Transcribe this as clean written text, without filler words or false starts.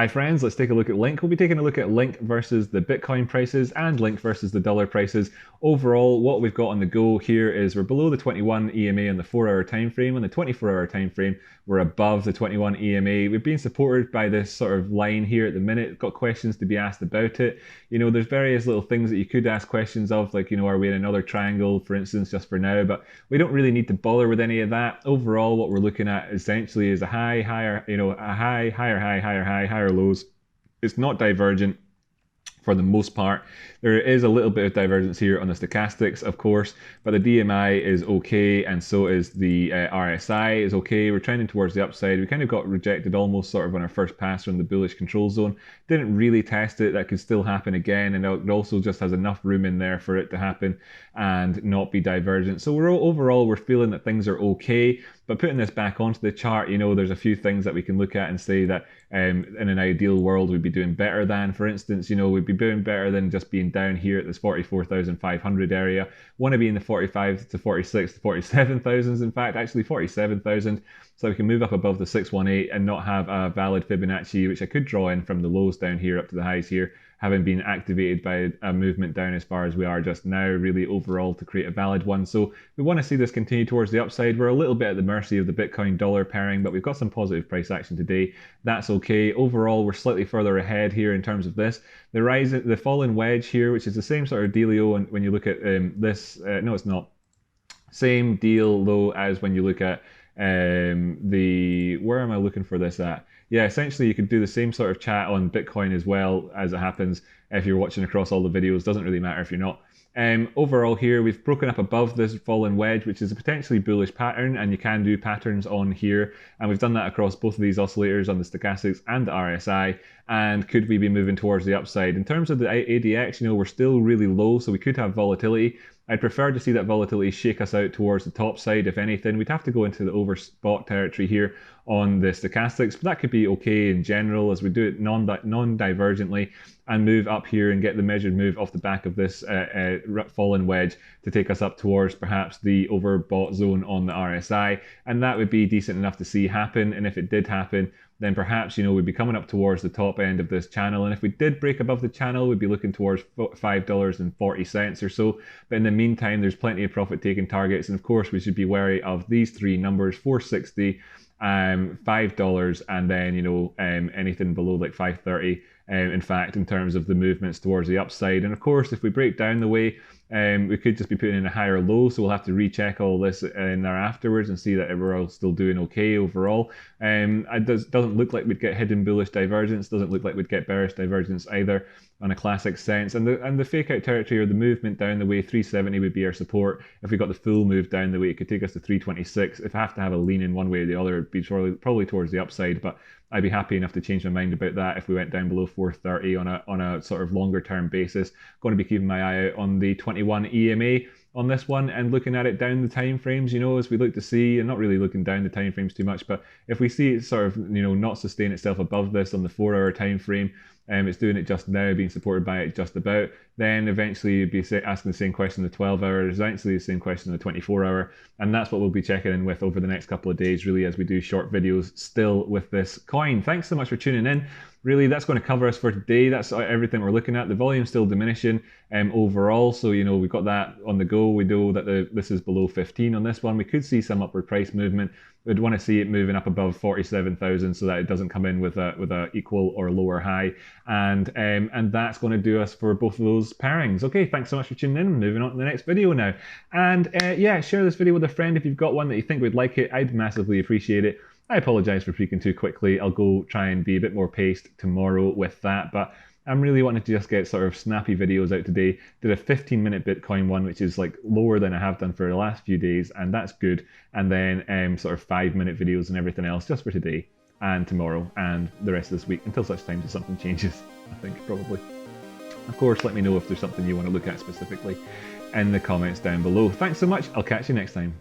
Hi friends, let's take a look at Link. We'll be taking a look at Link versus the Bitcoin prices and Link versus the dollar prices. Overall, what we've got on the go here is we're below the 21 EMA on the 4-hour time frame. On the 24-hour time frame, we're above the 21 EMA. We've been supported by this sort of line here at the minute. Got questions to be asked about it. You know, there's various little things that you could ask questions of, like, you know, are we in another triangle, for instance, just for now, but we don't really need to bother with any of that. Overall, what we're looking at essentially is a high, higher, you know, a high, higher, high, higher, high, higher lows. It's not divergent for the most part. There is a little bit of divergence here on the stochastics, of course, but the DMI is okay, and so is the RSI is okay. We're trending towards the upside. We kind of got rejected almost sort of on our first pass from the bullish control zone. Didn't really test it. That could still happen again, and it also just has enough room in there for it to happen and not be divergent. So overall, we're feeling that things are okay. But putting this back onto the chart, you know, there's a few things that we can look at and say that in an ideal world we'd be doing better than. For instance, you know, we'd be doing better than just being down here at this 44,500 area. Want to be in the 45 to 46 to 47,000s, in fact, actually 47,000. So we can move up above the 618 and not have a valid Fibonacci, which I could draw in from the lows down here up to the highs here, having been activated by a movement down as far as we are just now, really overall to create a valid one. So we want to see this continue towards the upside. We're a little bit at the mercy of the Bitcoin dollar pairing, but we've got some positive price action today. That's okay. Overall, we're slightly further ahead here in terms of this. The fallen wedge here, which is the same sort of dealio when you look at this, no, it's not. Same deal though as when you look at where am I looking for this at? Yeah, essentially you could do the same sort of chat on Bitcoin as well, as it happens if you're watching across all the videos. Doesn't really matter if you're not. Overall here, we've broken up above this fallen wedge, which is a potentially bullish pattern, and you can do patterns on here. And we've done that across both of these oscillators on the stochastics and the RSI. And could we be moving towards the upside? In terms of the ADX, you know, we're still really low, so we could have volatility. I'd prefer to see that volatility shake us out towards the top side. If anything, we'd have to go into the overbought territory here on the stochastics, but that could be okay in general as we do it non-divergently and move up here and get the measured move off the back of this fallen wedge to take us up towards perhaps the overbought zone on the RSI, and that would be decent enough to see happen. And if it did happen, then perhaps, you know, we'd be coming up towards the top end of this channel. And if we did break above the channel, we'd be looking towards $5.40 or so. But in the meantime, there's plenty of profit taking targets. And of course, we should be wary of these three numbers, 460, $5, and then, you know, anything below like 530. In fact, in terms of the movements towards the upside. And of course, if we break down the way, we could just be putting in a higher low, so we'll have to recheck all this in there afterwards and see that we're all still doing okay overall. It doesn't look like we'd get hidden bullish divergence, doesn't look like we'd get bearish divergence either on a classic sense. And the fake out territory or the movement down the way, 370 would be our support. If we got the full move down the way, it could take us to 326. If I have to have a lean in one way or the other, it'd be probably towards the upside, but I'd be happy enough to change my mind about that if we went down below 430 on a sort of longer term basis. Going to be keeping my eye out on the 21 EMA on this one and looking at it down the time frames, you know, as we look to see, and not really looking down the time frames too much, but if we see it sort of, you know, not sustain itself above this on the 4-hour time frame, it's doing it just now, being supported by it just about, then eventually you'd be asking the same question in the 12-hour, eventually the same question in the 24-hour, and that's what we'll be checking in with over the next couple of days, really, as we do short videos still with this coin. Thanks so much for tuning in. Really, that's going to cover us for today. That's everything we're looking at. The volume's still diminishing overall, so, you know, we've got that on the go. We know that this is below 15 on this one. We could see some upward price movement. We'd want to see it moving up above 47,000 so that it doesn't come in with a equal or lower high, and that's going to do us for both of those pairings. Okay, thanks so much for tuning in. Moving on to the next video now, and yeah, share this video with a friend if you've got one that you think would like it. I'd massively appreciate it. I apologize for speaking too quickly. I'll go try and be a bit more paced tomorrow with that, but I'm really wanting to just get sort of snappy videos out today. Did a 15-minute Bitcoin one, which is like lower than I have done for the last few days, and that's good. And then sort of 5-minute videos and everything else just for today and tomorrow and the rest of this week until such time as something changes, I think, probably. Of course, let me know if there's something you want to look at specifically in the comments down below. Thanks so much. I'll catch you next time.